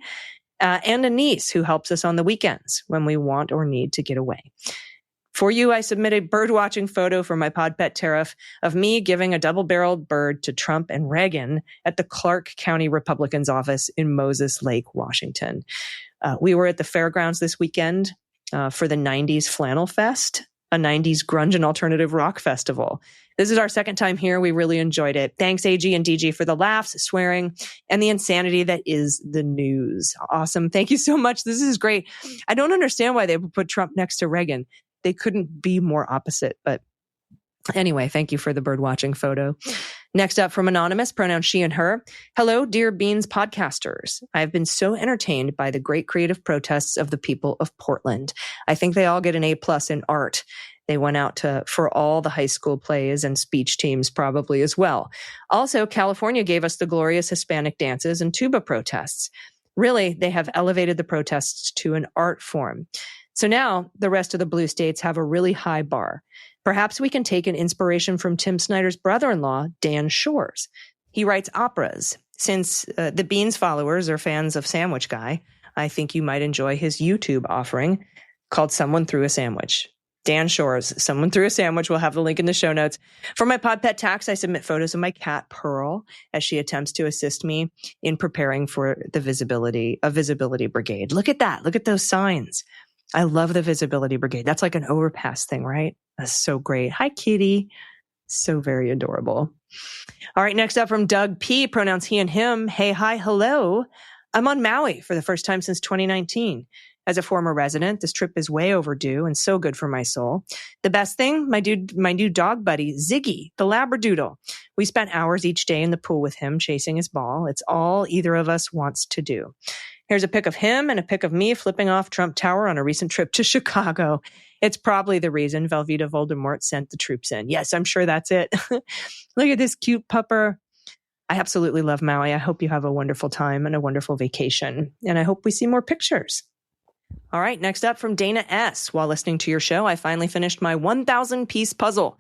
and a niece who helps us on the weekends when we want or need to get away. For you, I submit a bird watching photo for my pod pet tariff of me giving a double-barreled bird to Trump and Reagan at the Clark County Republicans office in Moses Lake, Washington. We were at the fairgrounds this weekend for the 90s Flannel Fest, a 90s grunge and alternative rock festival. This is our second time here. We really enjoyed it. Thanks, AG and DG, for the laughs, swearing, and the insanity that is the news. Awesome. Thank you so much. This is great. I don't understand why they would put Trump next to Reagan. They couldn't be more opposite, but anyway, thank you for the bird watching photo. Next up from Anonymous, pronouns she and her. Hello, dear Beans podcasters. I've been so entertained by the great creative protests of the people of Portland. I think they all get an A+ in art. They went out for all the high school plays and speech teams probably as well. Also, California gave us the glorious Hispanic dances and tuba protests. Really, they have elevated the protests to an art form. So now the rest of the blue states have a really high bar. Perhaps we can take an inspiration from Tim Snyder's brother-in-law, Dan Shores. He writes operas. Since the Beans followers are fans of Sandwich Guy, I think you might enjoy his YouTube offering called Someone Threw a Sandwich. Dan Shores, Someone Threw a Sandwich. We'll have the link in the show notes. For my pod pet tax, I submit photos of my cat, Pearl, as she attempts to assist me in preparing for the visibility brigade. Look at that. Look at those signs. I love the visibility brigade. That's like an overpass thing, right? That's so great. Hi, kitty. So very adorable. All right. Next up from Doug P, pronouns he and him. Hey, hi, hello. I'm on Maui for the first time since 2019. As a former resident, this trip is way overdue and so good for my soul. The best thing, my new dog buddy, Ziggy, the Labradoodle. We spent hours each day in the pool with him chasing his ball. It's all either of us wants to do. Here's a pic of him and a pic of me flipping off Trump Tower on a recent trip to Chicago. It's probably the reason Velveeta Voldemort sent the troops in. Yes, I'm sure that's it. Look at this cute pupper. I absolutely love Maui. I hope you have a wonderful time and a wonderful vacation. And I hope we see more pictures. All right, next up from Dana S. While listening to your show, I finally finished my 1,000-piece puzzle.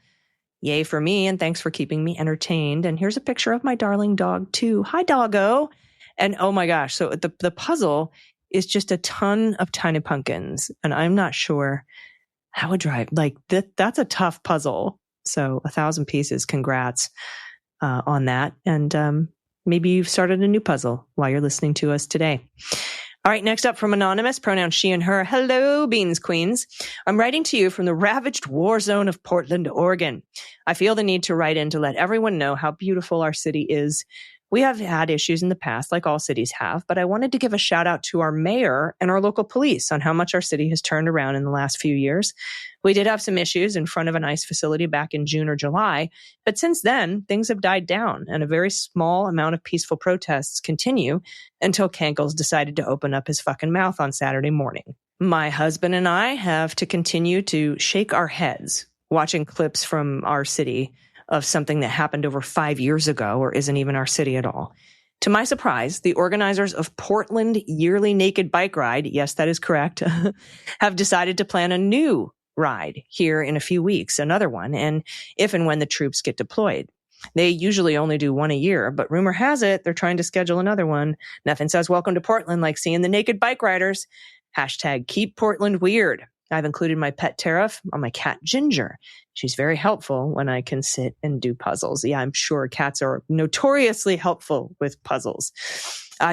Yay for me, and thanks for keeping me entertained. And here's a picture of my darling dog, too. Hi, doggo. And oh my gosh, so the puzzle is just a ton of tiny pumpkins. And I'm not sure how would drive. Like, that's a tough puzzle. So 1,000 pieces, congrats on that. And maybe you've started a new puzzle while you're listening to us today. All right, next up from Anonymous, pronouns she and her. Hello, Beans Queens. I'm writing to you from the ravaged war zone of Portland, Oregon. I feel the need to write in to let everyone know how beautiful our city is. We have had issues in the past, like all cities have, but I wanted to give a shout out to our mayor and our local police on how much our city has turned around in the last few years. We did have some issues in front of an ICE facility back in June or July, but since then, things have died down and a very small amount of peaceful protests continue until Kankles decided to open up his fucking mouth on Saturday morning. My husband and I have to continue to shake our heads watching clips from our city of something that happened over 5 years ago or isn't even our city at all. To my surprise, the organizers of Portland Yearly Naked Bike Ride, yes, that is correct, have decided to plan a new ride here in a few weeks, another one, and if and when the troops get deployed. They usually only do one a year, but rumor has it they're trying to schedule another one. Nothing says welcome to Portland like seeing the naked bike riders. Hashtag keep Portland weird. I've included my pet tariff on my cat Ginger. She's very helpful when I can sit and do puzzles. Yeah, I'm sure cats are notoriously helpful with puzzles.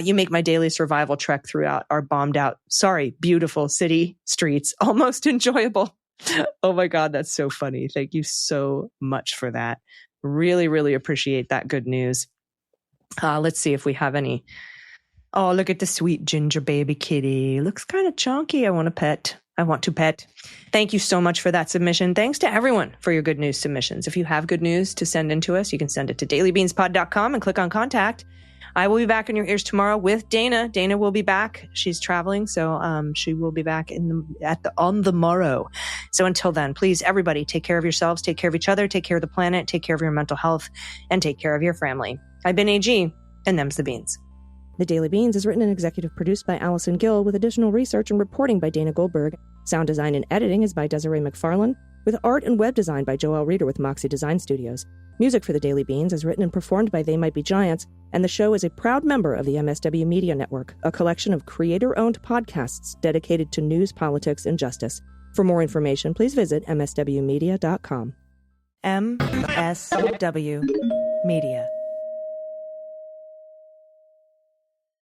You make my daily survival trek throughout our bombed out, beautiful city streets almost enjoyable. Oh my God, that's so funny. Thank you so much for that. Really, really appreciate that good news. Let's see if we have any. Oh, look at the sweet Ginger baby kitty. Looks kind of chunky. I want to pet. Thank you so much for that submission. Thanks to everyone for your good news submissions. If you have good news to send in to us, you can send it to dailybeanspod.com and click on contact. I will be back in your ears tomorrow with Dana. Dana will be back. She's traveling, so she will be back on the morrow. So until then, please, everybody, take care of yourselves, take care of each other, take care of the planet, take care of your mental health, and take care of your family. I've been AG, and them's the beans. The Daily Beans is written and executive produced by Allison Gill with additional research and reporting by Dana Goldberg. Sound design and editing is by Desiree McFarlane, with art and web design by Joelle Reeder with Moxie Design Studios. Music for The Daily Beans is written and performed by They Might Be Giants, and the show is a proud member of the MSW Media Network, a collection of creator-owned podcasts dedicated to news, politics, and justice. For more information, please visit mswmedia.com. MSW Media.